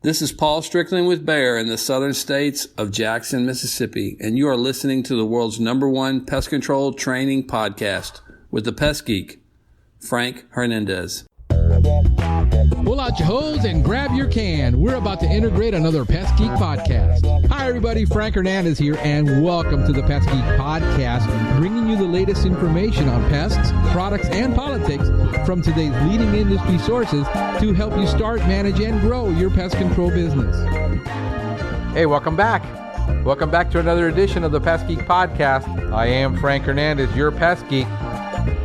This is Paul Strickland with Bayer in the southern states of Jackson, Mississippi, and you are listening to the world's #1 pest control training podcast with the Pest Geek, Frank Hernandez. Pull out your hose and grab your can. We're about to integrate another Pest Geek podcast. Hi, everybody. Frank Hernandez here, and welcome to the Pest Geek podcast, bringing you the latest information on pests, products, and politics from today's leading industry sources to help you start, manage, and grow your pest control business. Hey, welcome back. Welcome back to another edition of the Pest Geek podcast. I am Frank Hernandez, your Pest Geek,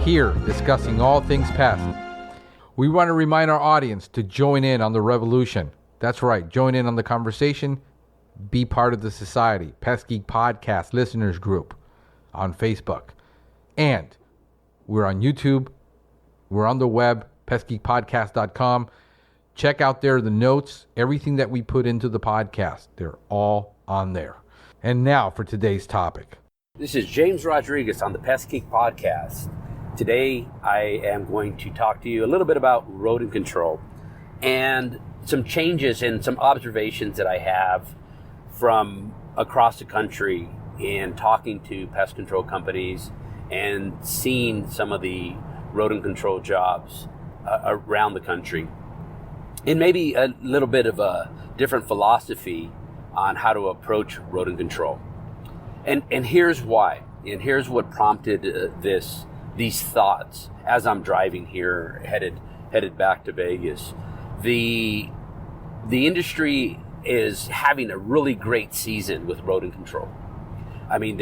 here discussing all things pest. We want to remind our audience to join in on the revolution. That's right, join in on the conversation, be part of the society. Pest Geek Podcast Listeners Group on Facebook. And we're on YouTube, we're on the web, pestgeekpodcast.com. Check out there the notes, everything that we put into the podcast. They're all on there. And now for today's topic. This is James Rodriguez on the Pest Geek Podcast. Today, I am going to talk to you a little bit about rodent control and some changes and some observations that I have from across the country in talking to pest control companies and seeing some of the rodent control jobs around the country. And maybe a little bit of a different philosophy on how to approach rodent control. And here's why. And here's what prompted these thoughts as I'm driving here, headed back to Vegas. The industry is having a really great season with rodent control. I mean,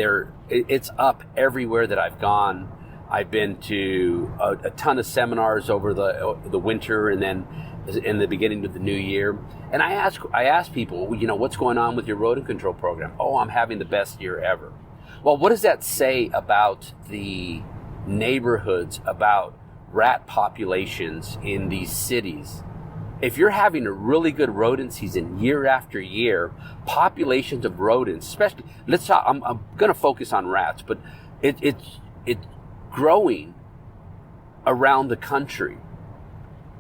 it's up everywhere that I've gone. I've been to a ton of seminars over the winter and then in the beginning of the new year. And I ask people, what's going on with your rodent control program? Oh, I'm having the best year ever. Well, what does that say about the neighborhoods, about rat populations in these cities? If you're having a really good rodent season year after year, populations of rodents, especially, I'm going to focus on rats, but it's growing around the country,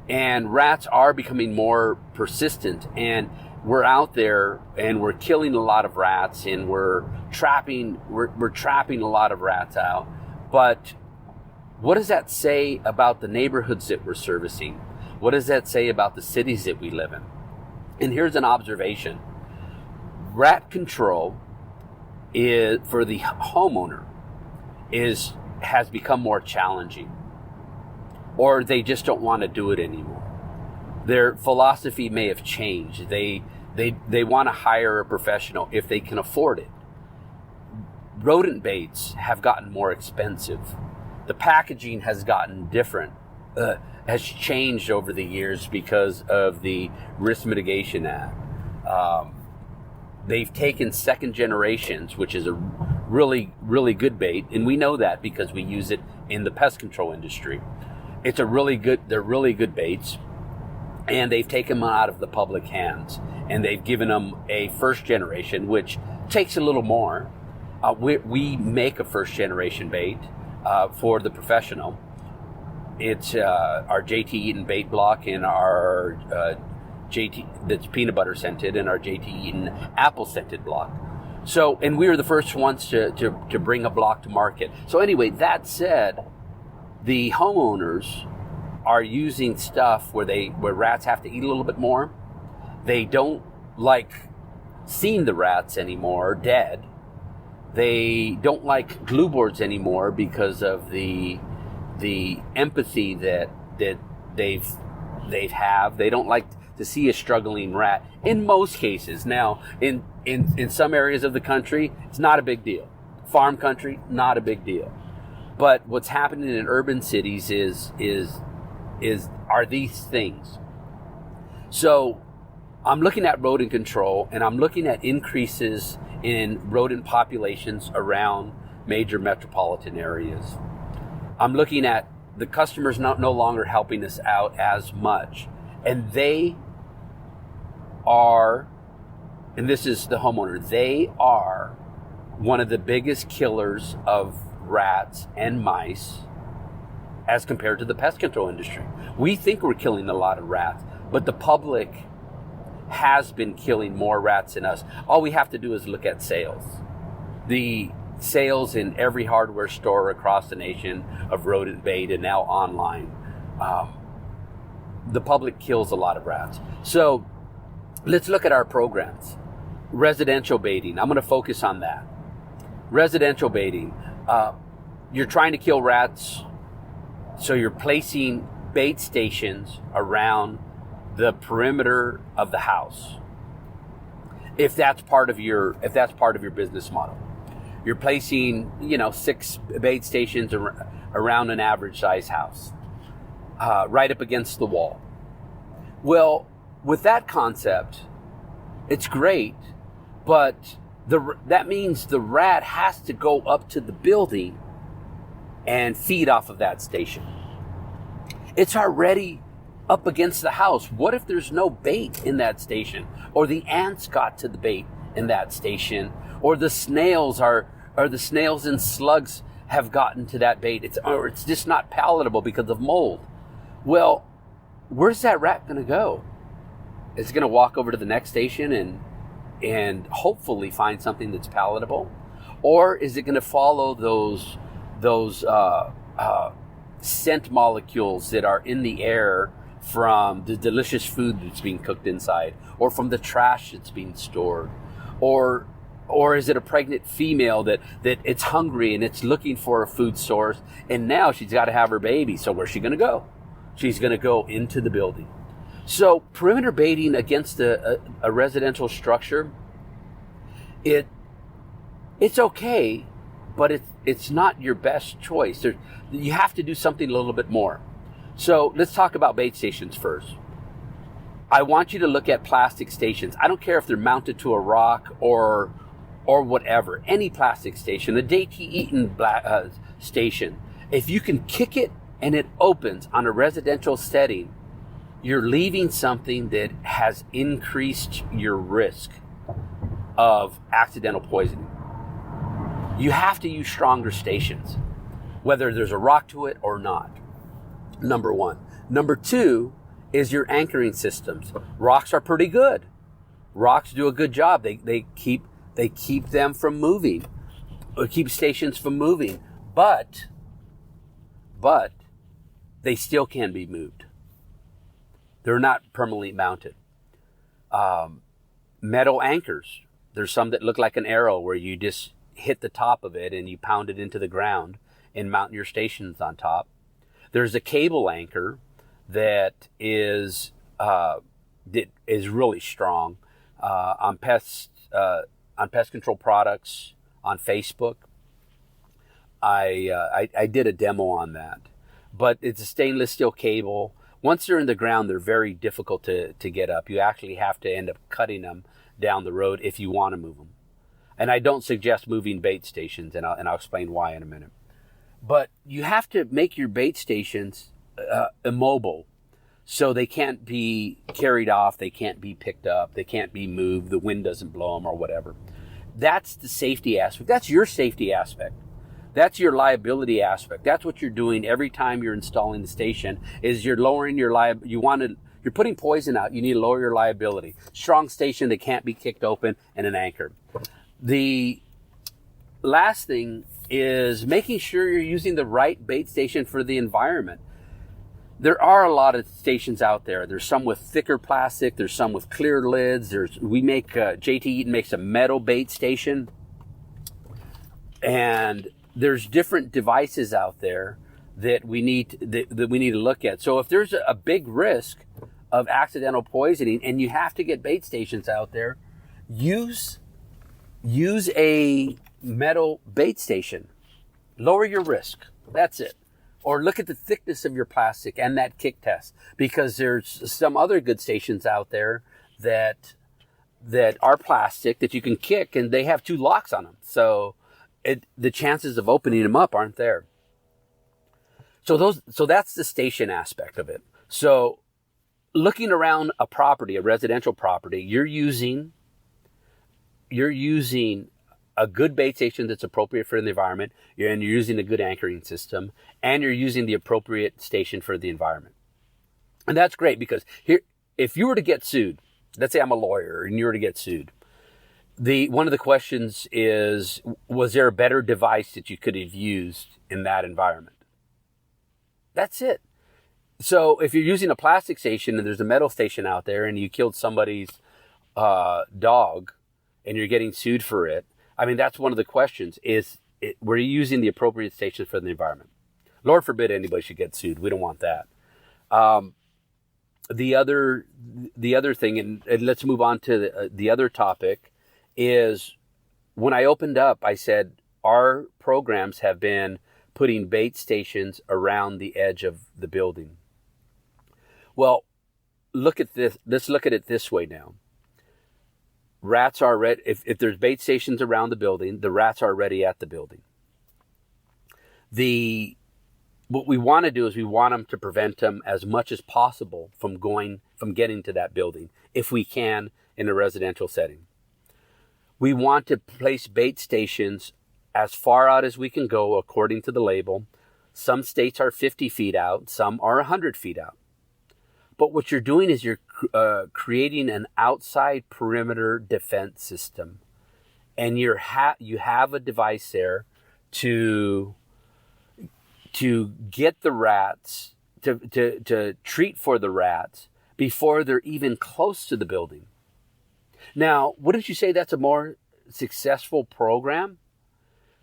and rats are becoming more persistent, and we're out there and we're killing a lot of rats, and we're trapping a lot of rats out. But what does that say about the neighborhoods that we're servicing? What does that say about the cities that we live in? And here's an observation. Rat control is, for the homeowner, has become more challenging, or they just don't want to do it anymore. Their philosophy may have changed. They want to hire a professional if they can afford it. Rodent baits have gotten more expensive. The packaging has gotten different, has changed over the years because of the Risk Mitigation Act. They've taken second generations, which is a really, really good bait, and we know that because we use it in the pest control industry. They're really good baits, and they've taken them out of the public hands, and they've given them a first generation, which takes a little more. We make a first generation bait for the professional. It's our JT Eaton bait block and our JT that's peanut butter scented and our JT Eaton apple scented block. So, and we were the first ones to bring a block to market. So anyway, that said, the homeowners are using stuff where rats have to eat a little bit more. They don't like seeing the rats anymore dead. They don't like glue boards anymore because of the empathy that they have. They don't like to see a struggling rat in most cases. Now, in some areas of the country, it's not a big deal. Farm country, not a big deal. But what's happening in urban cities are these things. So I'm looking at rodent control, and I'm looking at increases in rodent populations around major metropolitan areas. I'm looking at the customers no longer helping us out as much. And they are, and this is the homeowner, they are one of the biggest killers of rats and mice as compared to the pest control industry. We think we're killing a lot of rats, but the public has been killing more rats than us. All we have to do is look at sales. The sales in every hardware store across the nation of rodent bait and now online. The public kills a lot of rats. So let's look at our programs. Residential baiting. I'm going to focus on that. Residential baiting. You're trying to kill rats, so you're placing bait stations around the perimeter of the house. If that's part of your business model, you're placing 6 bait stations around an average size house, right up against the wall. Well, with that concept, it's great, but that means the rat has to go up to the building and feed off of that station. It's already up against the house. What if there's no bait in that station, or the ants got to the bait in that station, or the snails and slugs have gotten to that bait? It's just not palatable because of mold. Well, where's that rat going to go? Is it going to walk over to the next station and hopefully find something that's palatable, or is it going to follow those scent molecules that are in the air from the delicious food that's being cooked inside, or from the trash that's being stored, or is it a pregnant female that it's hungry and it's looking for a food source, and now she's got to have her baby? So where's she going to go? She's going to go into the building. So perimeter baiting against a residential structure, it's okay, but it's not your best choice. You have to do something a little bit more. So let's talk about bait stations first. I want you to look at plastic stations. I don't care if they're mounted to a rock or whatever. Any plastic station, a Dainty Eaton station. If you can kick it and it opens on a residential setting, you're leaving something that has increased your risk of accidental poisoning. You have to use stronger stations, whether there's a rock to it or not. Number one. Number two is your anchoring systems. Rocks are pretty good. Rocks do a good job. They keep them from moving, or keep stations from moving, but they still can be moved. They're not permanently mounted. Metal anchors. There's some that look like an arrow where you just hit the top of it and you pound it into the ground and mount your stations on top. There's a cable anchor that is really strong on pest control products on Facebook. I did a demo on that, but it's a stainless steel cable. Once they're in the ground, they're very difficult to get up. You actually have to end up cutting them down the road if you want to move them. And I don't suggest moving bait stations, and I'll explain why in a minute. But you have to make your bait stations immobile, so they can't be carried off, they can't be picked up, they can't be moved, the wind doesn't blow them or whatever. That's the safety aspect. That's your safety aspect. That's your liability aspect. That's what you're doing every time you're installing the station, is you're lowering your you're putting poison out. You need to lower your liability. Strong station that can't be kicked open, and an anchor. The last thing is making sure you're using the right bait station for the environment. There are a lot of stations out there. There's some with thicker plastic. There's some with clear lids. JT Eaton makes a metal bait station. And there's different devices out there that we need to look at. So if there's a big risk of accidental poisoning and you have to get bait stations out there, use a metal bait station. Lower your risk. That's it. Or look at the thickness of your plastic and that kick test, because there's some other good stations out there that are plastic that you can kick, and they have 2 locks on them. So the chances of opening them up aren't there. So that's the station aspect of it. So looking around a property, a residential property, you're using a good bait station that's appropriate for the environment, and you're using a good anchoring system, and you're using the appropriate station for the environment. And that's great, because here, if you were to get sued let's say I'm a lawyer and you were to get sued. One of the questions is, was there a better device that you could have used in that environment? That's it. So if you're using a plastic station and there's a metal station out there and you killed somebody's dog and you're getting sued for it, I mean, that's one of the questions were you using the appropriate stations for the environment? Lord forbid anybody should get sued. We don't want that. The other thing, and let's move on to the other topic, is when I opened up, I said our programs have been putting bait stations around the edge of the building. Well, look at this. Let's look at it this way now. Rats are ready. If there's bait stations around the building, the rats are already at the building. What we want to do is we want them to prevent them as much as possible from getting to that building, if we can, in a residential setting. We want to place bait stations as far out as we can go according to the label. Some states are 50 feet out, some are 100 feet out. But what you're doing is you're creating an outside perimeter defense system. And you have a device there to get the rats, to treat for the rats before they're even close to the building. Now, wouldn't you say that's a more successful program?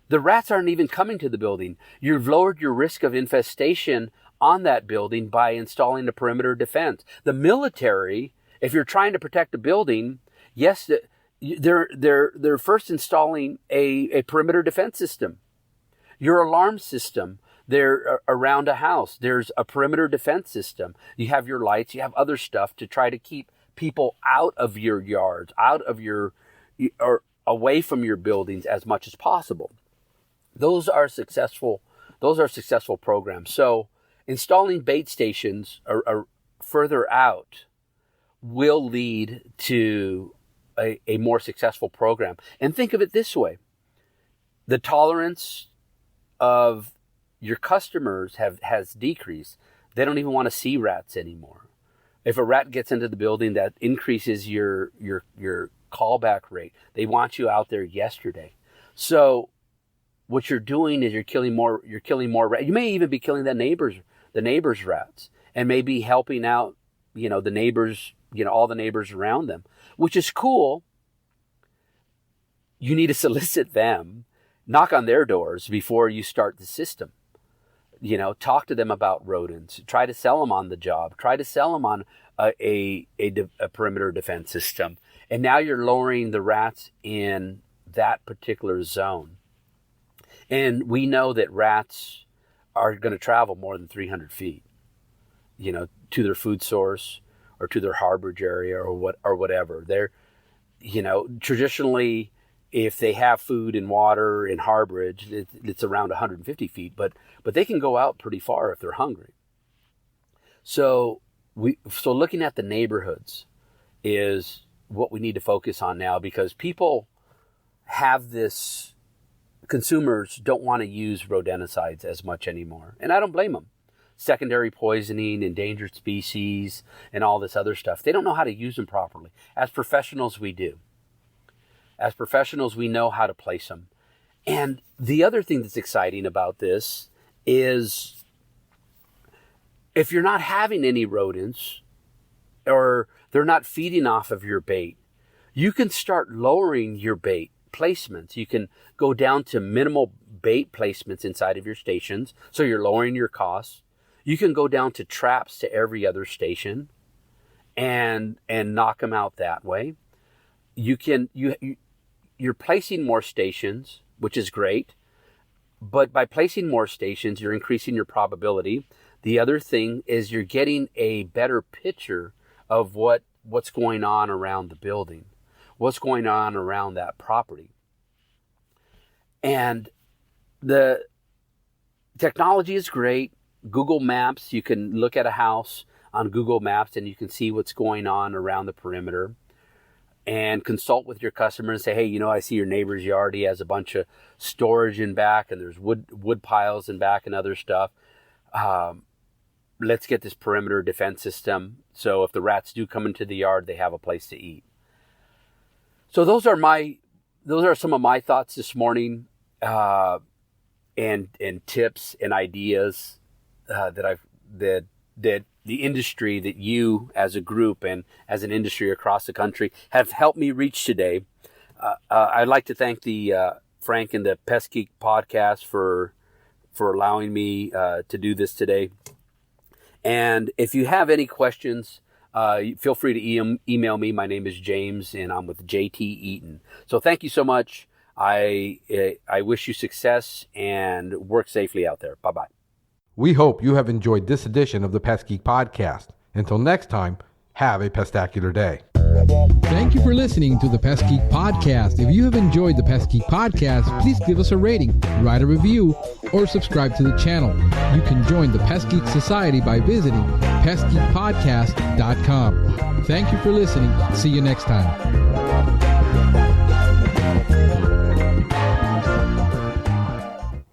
The rats aren't even coming to the building. You've lowered your risk of infestation on that building by installing a perimeter defense. The military, if you're trying to protect a building, yes, they're first installing a perimeter defense system. Your alarm system, they're around a house. There's a perimeter defense system. You have your lights, you have other stuff to try to keep people out of your yards, or away from your buildings as much as possible. Those are successful programs. So installing bait stations are further out will lead to a more successful program. And think of it this way. The tolerance of your customers has decreased. They don't even want to see rats anymore. If a rat gets into the building, that increases your callback rate. They want you out there yesterday. So what you're doing is you're killing more rats. You may even be killing the neighbors' rats, and maybe helping out, the neighbors, all the neighbors around them, which is cool. You need to solicit them, knock on their doors before you start the system. Talk to them about rodents. Try to sell them on the job. Try to sell them on a perimeter defense system. And now you're lowering the rats in that particular zone. And we know that rats are going to travel more than 300 feet, to their food source or to their harborage area or whatever. They're, traditionally, if they have food and water in harborage, it's around 150 feet, but they can go out pretty far if they're hungry. So looking at the neighborhoods is what we need to focus on now, because people have this. Consumers don't want to use rodenticides as much anymore, and I don't blame them. Secondary poisoning, endangered species, and all this other stuff. They don't know how to use them properly. As professionals, we do. As professionals, we know how to place them. And the other thing that's exciting about this is if you're not having any rodents or they're not feeding off of your bait, you can start lowering your bait placements. You can go down to minimal bait placements inside of your stations, so you're lowering your costs. You can go down to traps to every other station and knock them out that way. You're placing more stations, which is great, but by placing more stations, you're increasing your probability. The other thing is you're getting a better picture of what's going on around the building, what's going on around that property. And the technology is great. Google Maps, you can look at a house on Google Maps and you can see what's going on around the perimeter, and consult with your customer and say, hey, I see your neighbor's yard. He has a bunch of storage in back, and there's wood piles in back and other stuff. let's get this perimeter defense system so if the rats do come into the yard, they have a place to eat. So those are some of my thoughts this morning, and tips and ideas that the industry, that you as a group and as an industry across the country have helped me reach today. I'd like to thank the Frank and the Pest Geek podcast for allowing me to do this today. And if you have any questions, feel free to email me. My name is James, and I'm with JT Eaton. So thank you so much. I wish you success and work safely out there. Bye-bye. We hope you have enjoyed this edition of the Pest Geek Podcast. Until next time, have a pestacular day. Thank you for listening to the Pest Geek Podcast. If you have enjoyed the Pest Geek Podcast, please give us a rating, write a review, or subscribe to the channel. You can join the Pest Geek Society by visiting pestgeekpodcast.com. Thank you for listening. See you next time.